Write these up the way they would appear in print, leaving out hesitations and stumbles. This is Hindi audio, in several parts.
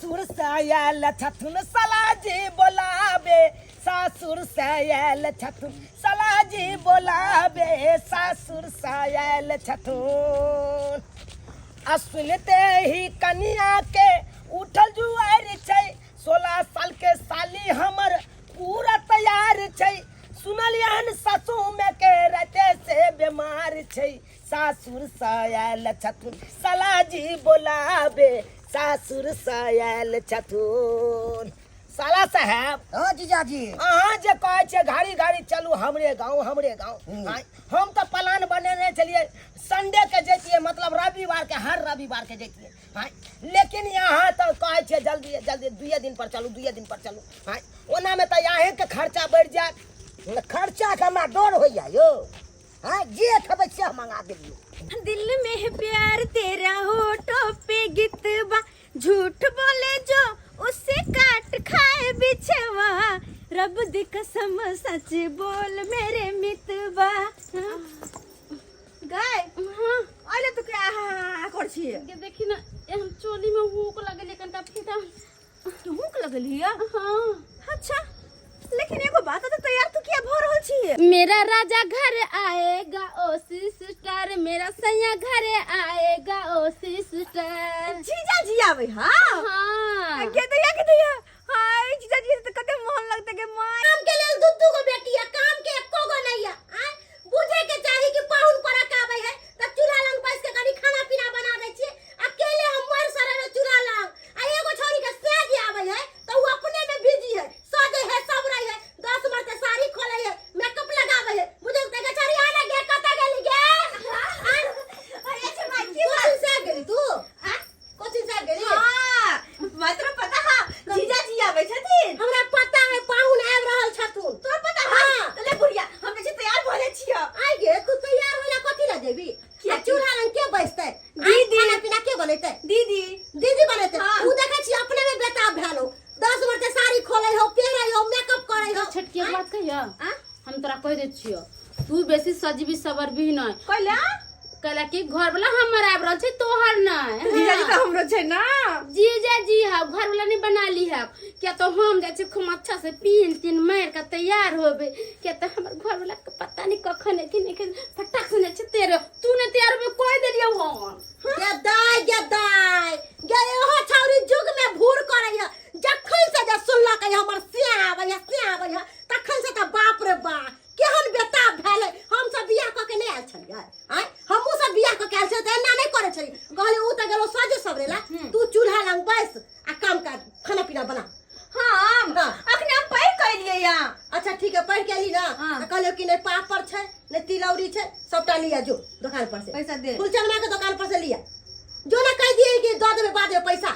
सासुर सायल छथुन सलाजी बोलाबे सासुर सायल छथुन सलाजी बोलाबे सासुर सायल छथुन सुनते ही कनिया के उठल जुआर छै 16 साल के साली हमर पूरा तैयार छै सुनलियन सासू में के रहते से बीमार छै सासुर सायल छथुन सलाजी बोलाबे सासुर सायल छथुन साला साहब। हाँ जीजाजी। अहाँ जे कहै छे गाड़ी गाड़ी चलू हमरे गांव हम तो प्लान बनेने चलिए संडे के जैतिए मतलब रविवार के हर रविवार के जैतिए हाँ लेकिन यहाँ तो कहै छे जल्दी जल्दी 2 दिन पर चलू हाँ ओना में तो यहाँ के खर्चा बढ़ जाए खर्चा का हमरा डर हो जाए यो हाँ जे खबर से मंगा दिलियो दिल में प्यार तेरा होठों पे गितवा झूठ बोले जो उसे काट खाए बिछवा रब दी कसम सच बोल मेरे मितवा गाय हाँ आले तो क्या कर छी ये देखी ना हम चोली में हुक लगल कनटा फीटा हुक लगल हिया हाँ अच्छा लेकिन एगो बात तो तैयार तो किया भर रहल छी मेरा राजा घर आएगा ओ सिस्टर मेरा सैया घर आएगा ओ सिस्टर जीजा जी आवे हां हाँ के दैया हाय जीजा जी तो कते मोहन लगता के मां काम के लेल दुद्दू को बेटी है काम के एको गो नहीं है बुझे के चाहिए कि पाहुन पर आवे है त चूल्हा लंग बैठ के कनी खाना पीना बना दे छी अकेले हम मर सरे चूल्हा लंग आ एगो छोरी के सेज आवे है तो वो अपने में बिजी है सजे है सब रही है 10 मरते साड़ी खोले है मेकअप लगावे है मुझे के छोरी आना गे कता गेली गे अरे छे माई की बात से गेली तू कोचिंग से गेली हां मात्र पता हां जीजा जी आवे छथिन हमरा पता है पाहुन आब रहल छथुन तोर पता हां तले बुढ़िया हम जे तैयार भले छियो आई गे तू तैयार होला कथि ला जेबी आ चूल्हा लंग के बैसते दीदी खाना पीना के बनेते दीदी बनेते हाँ। तू देखे छी अपने में बेताब भेलो 10 मरते साड़ी खोले हो पेरे हो मेकअप करे हो छटकी बात कहिया हम तोरा कह दे छियो तू बेसी सजबी सबर भी नहीं कहला कहला कि घर वाला हमर आब रहल छै तोहर नहीं जीजा जी तो हमरो छै ना जीजा जी है घर वाला नहीं बना ली है क्या तो हम जाए खूब अच्छा से तीन मार का तैयार होबे क्या तो हमर घर वाला के पता नहीं कखन एथि नहीं फटाक से नहीं तेरे तू ने तैयार में कोई देलियो हम गे दाई गे ओहो छौरी जुग में भूर करे है जखन से जे सुनला के हमर से आवे है तखन से त बाप रे बाप केहन बेताब भेले हम सब बियाह क के नहीं आल छलिए आय हमहु सब बियाह क के आल छै त एना नहीं करे छै कहले उ त गेलो सजे सबरेला तू चूल्हा लंग बैस आ काम कर खाना पीना बना हां अखने हम पढ़ कइलिए या अच्छा ठीक है पढ़ के ही ना त कहले कि नहीं पापड़ छै नहीं तिलौरी छै सबटा लिया जो दुकान पर से पैसा दे फुलचंद के दुकान पर से लिया जो ना कह दिए कि दो देबे बाद में पैसा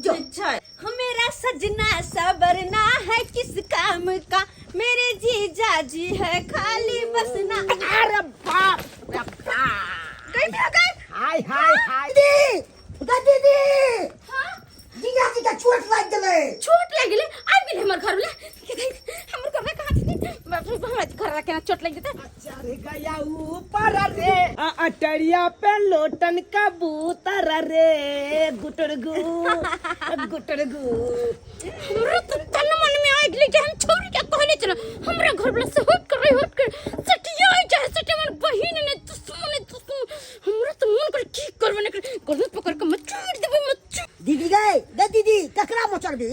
जो अच्छा मेरा सजना सबरना है किस काम का मेरे जीजा जी है खाली बसना अरे बाप रे बाप कहीं भी गए हाय हाय हाय दीदी जीजा जी का चोट लग गले चोट लग गेले आबि गेले हमर घर वाला हमर घर वाला कहां छै बाप रे हमरा घर वाला केना चोट लग जेते चढ़ गया ऊपर रे अटरिया पे लोटन कबूतर रे गुटरगु हमरा तो तन मन में आ गेले कि हम छोरी के कहने चलो हमरा घर वाला से होट कर सटिया जाए सटे मन बहिन ने तू हमरा तो मन कर की करबे न कर पकड़ के मत छोड़ देबे मत दीदी गए दीदी ककरा मोचर दी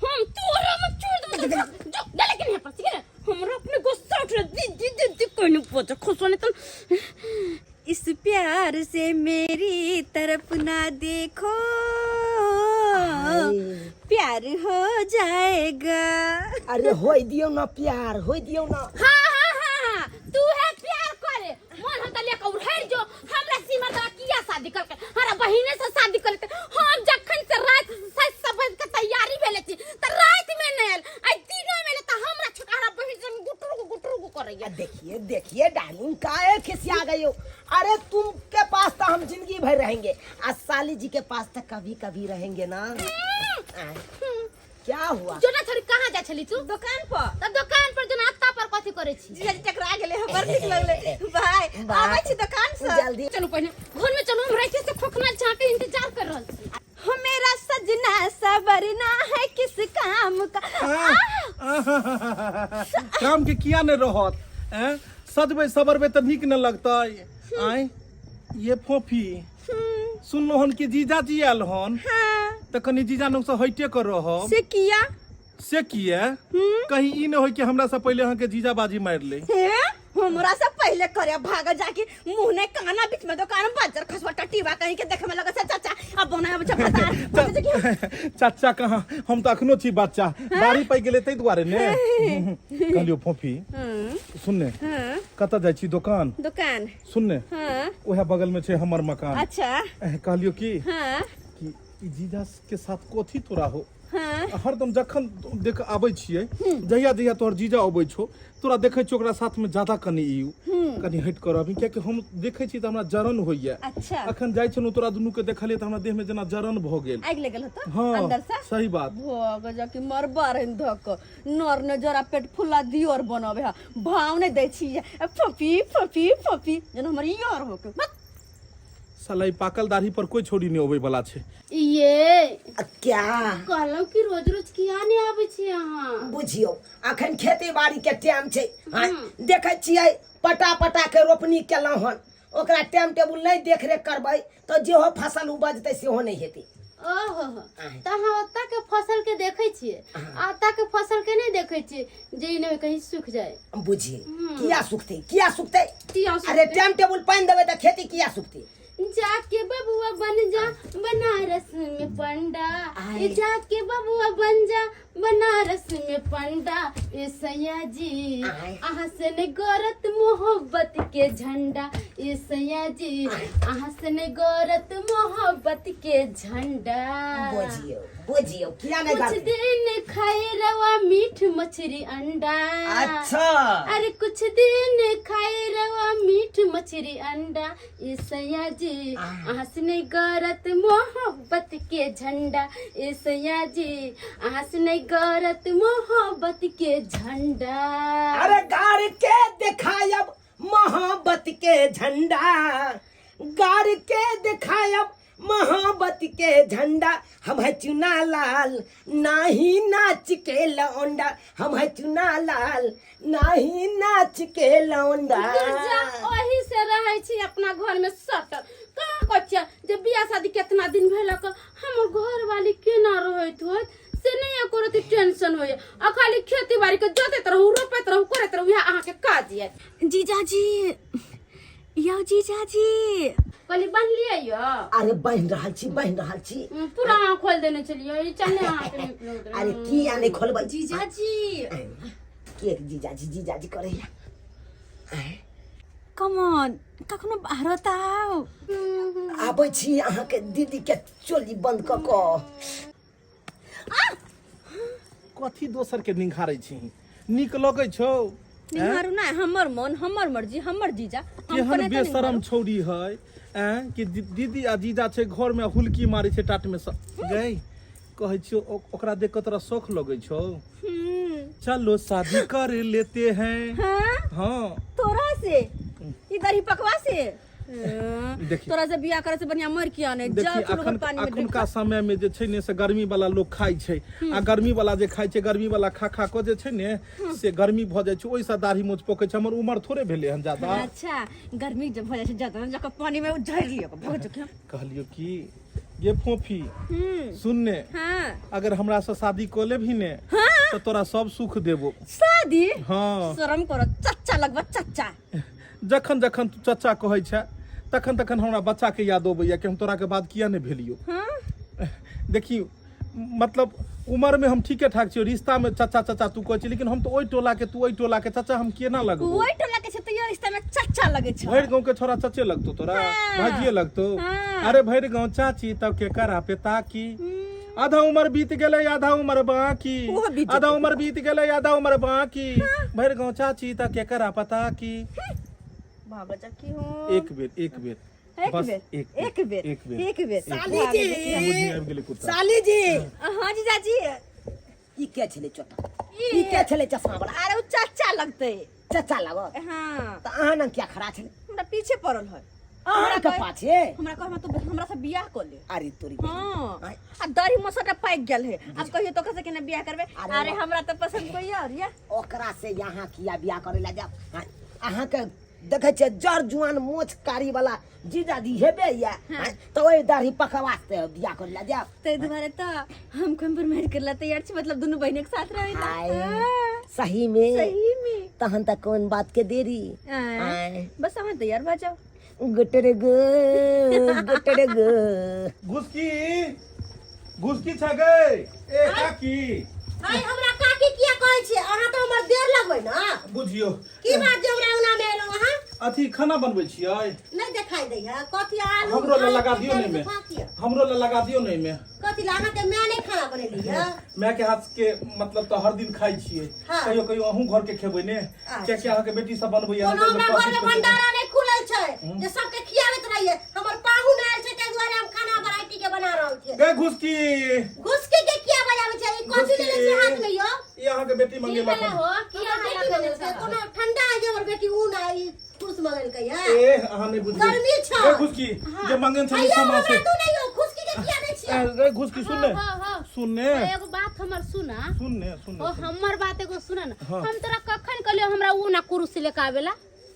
हम तोरा मत छोड़ देबे जो लेकिन यहाँ पर सिगे हमरा अपने गुस्सा उठ दी कोई पता खुशने तो इस प्यार से मेरी तरफ ना देखो प्यार हो जाएगा अरे होई दियो ना प्यार होई दियो ना हाँ तू है प्यार करे मन हम तले का उठैर जो हमरा सीमा दा किया शादी करके हमरा बहिने से शादी करते हम जखन से रात सज सबज के तैयारी भेले छी त रात में नेल आई दिनो में त हमरा छोटा बहिन से गुटरू करैया देखिए डार्लिंग काहे खिसिया गई हो अरे तुम के पास तो हम जिंदगी भर रहेंगे आज साली जी के पास तो कभी कभी रहेंगे ना क्या हुआ जोना छोरी कहां जा छली तू दुकान पर त दुकान पर जोना अत्ता पर कथि करे छी जीजा जी टकरा गेले हमर ठीक लगले भाई आबै छी दुकान से जल्दी चलो पहले घर में चलो हम रहते से खोखना झांके इंतजार कर रहल छी मेरा सजना सा सवरना है किस काम का। काम के किया नहीं रहत हैं? सजबे सवरबे तो निक न लगता आय। ये फोफी सुनलो हन कि जीजा जी आयल हन तो कनी जीजा लोग से हइटे कर रहो से किया से किया कहीं ई न हो कि हमरा से पहले हन के जीजा बाजी मार ले। हमरा से पहले करे भाग जाके मुंह ने काना बीच में दुकान बाजार खसवा टटीवा कहीं के देखे में लगे से चाचा अब बना अब बता चाचा कहाँ हम तो अखनो छी बच्चा बारी पाई गेले तै दुआरे ने कहलियो फोफी सुनने कत जाय छी दुकान सुनने ओहे बगल में छे हमर मकान। अच्छा कहलियो कि ई जीजा के साथ कोथी तोरा हो हरदम जखन देख आबै छियै जहिया जहिया तोहर जीजा अबै छो तोरा देखै छी ओकरा साथ में ज्यादा कनी कनी हट कर अभी कियाकि हम देखै छी त हमरा जरन होइया। अच्छा अखन जाय छनु तोरा दुनू के देखलिए त हमरा देह में जना जरन भ गेल आग लगल होतो हाँ, अंदर से सही बात भोग जाके मरबा रहन धक नर ने जरा पेट फुला दियोर बनावे हा भाव ने दै छी फफी फफी फफी जन हमर यार हो के साला ई पाकल दाढ़ी पर कोई छोड़ी नहीं अबै वाला छे। ये क्या कहलौ कि रोज रोज किया नहीं आबै छी अहाँ? बुझियो अखन खेती बाड़ी के टाइम छै देखे छियै पटा पटा के रोपनी केलहुं हन ओकरा टाइम टेबुल नहीं देख रेख करबै तो जेहो फसल उपजतै सेहो नहीं हेतै। ओहो त हम ओत्ता के फसल के देखै छियै आता के फसल के नहीं देखै छियै जे नहीं कहीं सूख जाए। बुझिए किया सुखतै किया सुखतै किया अरे टाइम टेबुल पानी देबै त खेती किया सुखतै। जाके बबुआ बन जा बनारस में पंडा जाके बबुआ बन जा बनारस में पंडा ए सैया जी अहाँ से ने गौरत मोहब्बत के झंडा ए सैया जी अहाँ से ने गौरत मोहब्बत के झंडा। बुझियो बुझियो किया नहीं कुछ दिन खाए रवा मीठ मछली अंडा। अच्छा अरे कुछ दिन खाए रवा मीठ मछली अंडा ए सैया जी हंसने गौरत मोहब्बत के झंडा ए सैया जी हंसने गौरत मोहब्बत के झंडा। अरे गाड़ के दिखायब मोहब्बत के झंडा गाड़ के दिखायब मोहब्बत के झंडा हम है चुना लाल नाही नाच के लौंडा हम है चुना लाल नाही नाच के लौंडा। वही से रहे छी अपना घर में सटल कहाँ कच्चा जब बियाह शादी कितना दिन भेलक हमर घर वाली केना रहत होत से नहीं करत टेंशन होय आ खाली खेती बाड़ी के जोतत रहू रोपत रहू करत रहू यह अहाँ के काज है। जीजाजी या जीजाजी कहली बन लिया यो अरे बहन रहल छी पूरा आँख खोल देने चलिए ये चलने अहाँ के निकलो अरे किया नहीं खोलबै जीजाजी के जीजाजी करे कमन कखनो बाहर ताओ आबै छी अहाँ के दीदी के चोली बंद क कथी दोसर के निंघारै छी निक लगै छौ निहारू ना हमर मन हमर मर्जी हमर जीजा केहन बेशरम छौरी है कि दीदी आ जीजा छै घर में हुलकी मारै छै टाट में गई कहै छियो ओकरा देख के तोरा शौक लगै छौ चलो शादी कर लेते हैं। हाँ तोरा से इधर ही पकवा से तोरा से बियाह करे से बढ़िया मर किया ने जा अखन अखनका समय में जे छै ने से गर्मी वाला लोग खाइ छै आ गर्मी वाला जे खाइ छै गर्मी वाला खा खा के जे छै ने से गर्मी भ जाय छै ओइ से दाढ़ी मोछ पोकै छै। हमर उम्र थोड़े भेले हन ज्यादा। अच्छा गर्मी जब भ जाय छै ज्यादा जक पानी में झड़ लियो भग जक कहलियो कि ये फोफी सुनने अगर हमरा से शादी को ले भी ने तो तोरा सब सुख देबो। शादी हाँ शर्म करो चच्चा लगबा चच्चा जखन जखन तू चच्चा कहै छै तखन तखन हमरा बच्चा के याद अबैया कि हम तोरा के बाद किया नहीं भेलियो। देखी मतलब उम्र में हम ठीके ठाक छियै रिश्ता में चाचा चाचा तू कहै छी लेकिन हम तो ओइ टोला के तू ओइ टोला के चाचा हम केना लगबो। ओइ टोला के छै तो रिश्ता में चाचा लगे छै भैर गांव के छोरा चाचे लगतो तोरा भाजिए लगतो। अरे भैर गांव चाची तब के करा पे ताकी आधा उम्र बीत गेले आधा उम्र बाकी आधा उम्र बीत गेले आधा उम्र बाकी भैर गांव चाची तब के करा पता की भाग जकी हो एक बेर बस एक बेर साली जी हां जीजाजी ई के छले चोटा ई के छले चश्मा वाला अरे उ चाचा लगते चाचा लगो हां त अहाँ न क्या खड़ा छले हमरा पीछे पड़ल है अहाँ के पाछे हमरा कह तो हमरा से बियाह कर ले। अरे तोरी हां आ दाढ़ी मसटा पाक गेल है। अब कहियो तो कैसे केना बियाह करबे? अरे हमरा तो पसंद कोई और या ओकरा से यहाँ किया बियाह करे ला जाब। अहाँ के देखे छे जर जुआन मोछ कारी वाला जीजाजी हेबे या तो ओई दाढ़ी पकवा से बियाह करे ला जाब। ते दुबारे तो हम कंप्रोमाइज करला तैयार छी, मतलब दोनों बहन के साथ रहे आय, सही में तहन तक कौन बात के देरी। बस हम तैयार भ जाओ। गुटरे गो घुसकी छ गए ए काकी आइ हमरा काकी किया कहै छी? अहाँ तो हमर देर लगबै ना। बुझियो की बात जे हमरा अंगना में एलो अहाँ? अथी खाना बनबै छियै। नहीं दिखाई दै है कथि आलू हमरो ले लगा दियो नहीं में हमरो ले लगा दियो नहीं में कथि ला अहाँ के मैं नहीं खाना बनेली है? मैं के हाथ के मतलब तो हर दिन खाई छियै। हाँ। कहियो कहियो अहूं घर के खेबै ने क्या क्या अहाँ के बेटी सब बनबै या कोनो हमरा घर में भंडारा नहीं खुलल छै जे सबके खियावत रहिए। हमर पाहुन आयल छै तै दुआरे हम खाना वैरायटी के बना रहल छियै। गए घुसकी घुसकी के किया बजाबै छै? ई कथि लेले छै हाथ में यो? ये अहाँ के बेटी मंगे ला हो किया बेटी बने छै? कोनो ठंडा है जे हमर बेटी ऊन आई खुश मगल के है। ए अहाँ नहीं बुझबै गर्मी छ। गए घुसकी जे मंगन छ अइया समाज से हमरा तू नहीं हो घुसकी के किया दै छियै? गए घुसकी सुन ले हाँ। सुन ने एगो बात हमर सुना। सुन ओ हमर बात एगो सुना ना। हाँ। हम तोरा कखन कहलियो हमरा ऊ ना कुरुस लेके आवेला?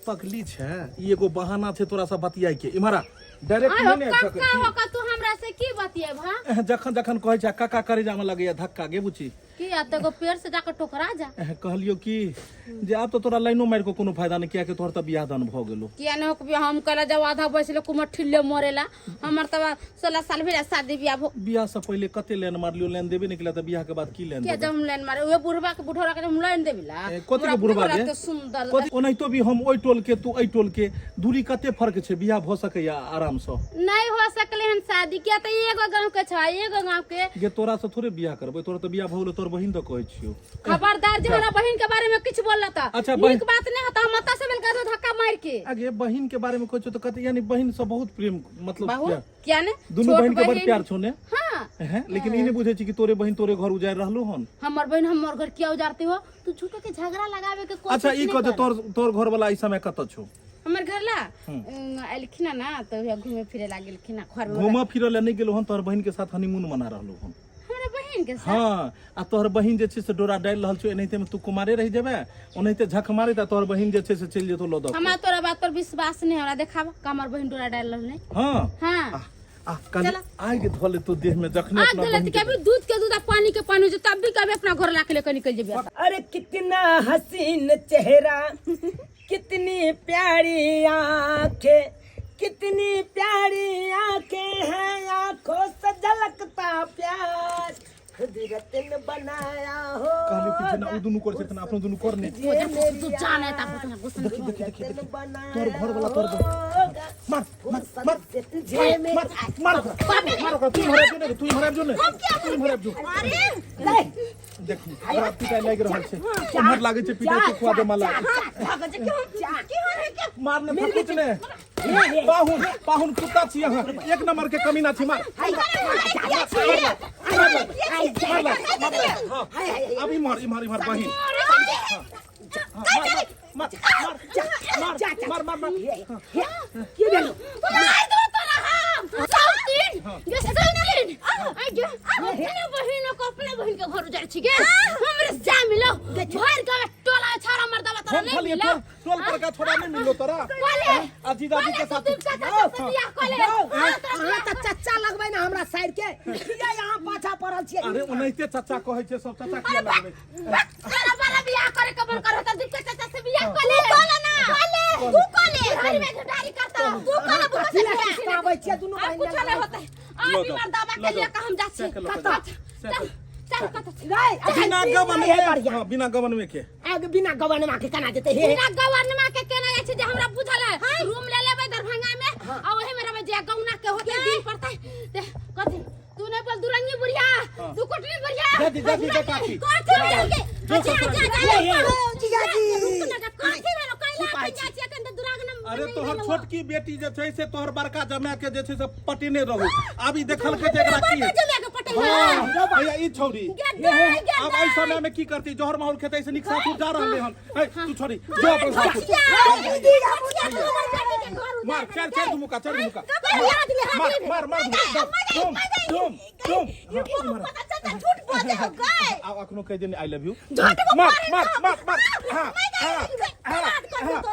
पगली छै ई एगो बहाना छै तोरा सब बतियाई के इमहरा डायरेक्ट आय नहीं हो ने कक्का हो का तू हमरा से की बतिएब? हां जखन जखन कहै छै काका करे जामे लगैया धक्का गे बुची की आ तो पेड़ से जाकर टोकरा जा। कहलियो कि जे आब तो तोरा लाइनो मार को कोनो फायदा नहीं किया कि तोहर त बियाह दान भ गेलो। किया न हो हम कहला जब आधा बैसले कुमर ठिल्ले मरेला। हमर तब 16 साल भेला शादी बियाह भो। बियाह से पहले कते लेन मारलियो लेन देबे निकला त बियाह के बाद की लेन के देबे? जब हम लाइन मारे ओए बुढ़वा के बुढ़वा के हम लाइन देबिला। कथि के बुढ़वा गे? तो सुंदर कथि ओनाहितो भी हम ओइ टोल के तू ओइ टोल के दूरी कते फर्क छै? बियाह भ सकैया आराम से। नहीं हो सकले हन शादी किया त एगो गांव के छ एगो गांव के। गे तोरा से थोड़े बियाह करबै, तोरा त बियाह भ गेलो तोर बहिन त कहै छियो। खबरदार जे हमरा बहन के बारे में कुछ बोलला त अच्छा, नीक बात नहीं होता। हम मता से मिल कर धक्का मार के आगे बहिन के बारे में कहै छो त कते यानी बहिन से बहुत प्रेम मतलब बहुत क्या ने दुनू बहिन के बड़ प्यार छौ ने? हां हैं लेकिन ई नहीं बुझै छी कि तोरे बहिन तोरे घर उजाड़ रहलो हन। हमर बहन हमर घर किया उजारते हो? तू झूठे के झगड़ा लगावे के कोशिश अच्छा ई कह तोर घर वाला ई समय कत छौ? हमर घर ला एलखिन ना तो घूमे फिरे लागलखिन ना घर में। घूमा फिरे ला नहीं गेलो हन, तोहर बहिन के साथ हनीमून मना रहलो हन। हमरा बहन के साथ हाँ आ तोहर बहिन जे छै से डोरा डाल रहल छौ एनाहिते में तू कुमारे रह जेबे ओनाहिते झक मारे त तोहर बहिन जे छै से चल जेतो लद। हमरा तोरा बात पर विश्वास नहीं हमरा देखावा कमर बहन डोरा डाल रहल नहीं। हां हां आ कल आगे धोले तो देह में जखने आज अपना गलत के भी दूध के दूध पानी के पानी जो तब भी कभी अपना घर ला के लेकर निकल जेबे। अरे कितना हसीन चेहरा, कितनी प्यारी आंखें, कितनी प्यारी आंखें हैं, आंखों से झलकता प्यार, कुदरत ने बनाया हो। कहली कि जना उ दुनु कर छै तना अपन दुनु करने तू जाने ता पुतना गुस्सा देखी तोर घर वाला तोर मार तुझे में मार तू हराब जो ने तू हराब जो नहीं देख रात पिटाई लाग रहल छै उमर लागे छै पिटाई के खुआ दे माला मारने फटकुच ने पाहुन कुत्ता छी यहां एक नंबर के कमीना छी। मार अभी मार बहिन मार ये ले लो मार दो तोरा हम साउतीन ये साउतीन आई जो अपने बहन को अपने बहन के घर उजाड़ छी गे हमरे जा मिलो घर का टोला छारा मर्दावा तोरा नहीं मिलो टोल पर का छोड़ा नहीं मिलो तोरा बोले अजी दादी के साथ बियाह कोले अहाँ त चच्चा लगबै ना हमरा साइड के किया यहाँ पाछा पड़ल छियै? अरे ओनाहिते चाचा कहै छै सब चाचा किया लगबै? तोरा वाला बियाह करे कबर कर त दिक्कत चाचा से बियाह कोले कोले ना कोले तू कोले घर में झटारी करता तू कोले बुका से आबै छियै दुनू बहिन कुछ नहीं होता है आज मर्दावा के लिए हम जा छी चल बिना गवन में हां बिना गवन में के आगे बिना गवन में के केना जेते हे बिना गवर्नमा के केना जाय छै जे हमरा बुझल है रूम ले लेबै दरभंगा में आ ओहे में रहबै जे गौना के होते दिन पड़तै कथि तू नहीं बोल दुरंगी बुढ़िया तू कोटली बुढ़िया जल्दी के काकी अरे तोहर छोटकी बेटी जे छै से तोहर बड़का जमाय के जे छै से पटेने रहू अभी देखल के जेकरा की हां भैया ई छोड़ी अब ऐ समय में की करती जहर माहौल खेते से निक साथ जा रहले हन तू छोड़ी जो अपन साथ मार चल धुमुका मार तुम झूठ बोलते हो गए अब अखनो कह देने आई लव यू झूठ मार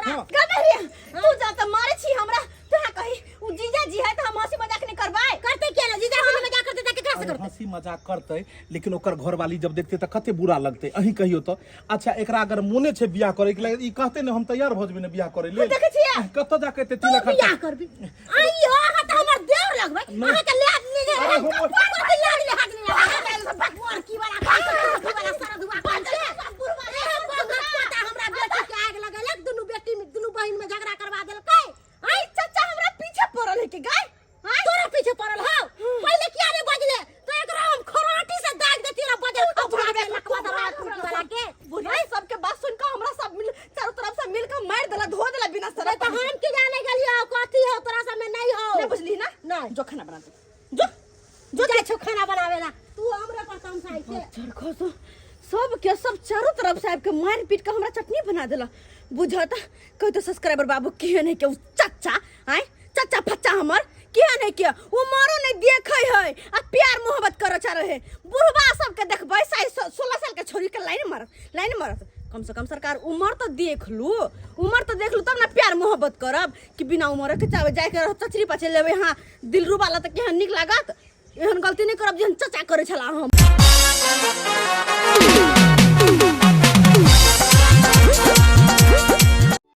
तू जा त मारे छी हमरा तोरा कही उ जीजा जी है त हम हंसी मजाक नहीं करबाई करते क्या ना जीजा से मजाक करते त कैसे करते हंसी मजाक करते लेकिन ओकर घर वाली जब देखते त कते बुरा लगते अही कहियो तो अच्छा एकरा अगर मोने छे बियाह करे के ई कहते ने हम तैयार भ जेबे ने बियाह करे ले देखे छियै कत जा के तिलक खर्चा बियाह करबी आइयो हा त हमर देवर लगबै अहाँ के लाद ले भगवान की वाला सारा दुआ कर दे हमरा बेटी के आग लगेलक दुनु बेटी में दुनु बहिन में झगड़ा करवा देलकै आई चाचा हमरा पीछे पड़ल है कि गाय तोरा पीछे पड़ल हो पहले किया नहीं बजले तो एकरा हम खराटी से दाग देती रे बजे खबरा दे लकवा दरा कुकी वाला के बुढ़ाई सबके बात सुन के हमरा सब मिल चारों तरफ से मिल के मार देला धो देला बिना सर तो हम की जाने गेलियो कथी हो तोरा सब में नहीं हो नहीं बुझली ना नहीं जो खाना बना दे जो जाय छो खाना बनावेला तू हमरे पर तमसाई के चरखो तो सब के सब चारों तरफ से के मार पीट के हमरा चटनी बना देला बुझता कोई तो सब्सक्राइबर बाबू के नहीं के चाचा आय चाचा फच्चा हमर के नहीं के वो मारो नहीं देखे है आ प्यार मोहब्बत करे चा रहे बुढ़वा सब के देखबै 16 साल के छोरी के लाइन मारत कम से कम सरकार उम्र तो देख लू तब ना प्यार मोहब्बत करब कि बिना उम्र के चाहे जाय के चचरी पाछे लेबे हां दिलरू वाला त केहन निक लागत एहन गलती नहीं करब जेहन चाचा करे छला हम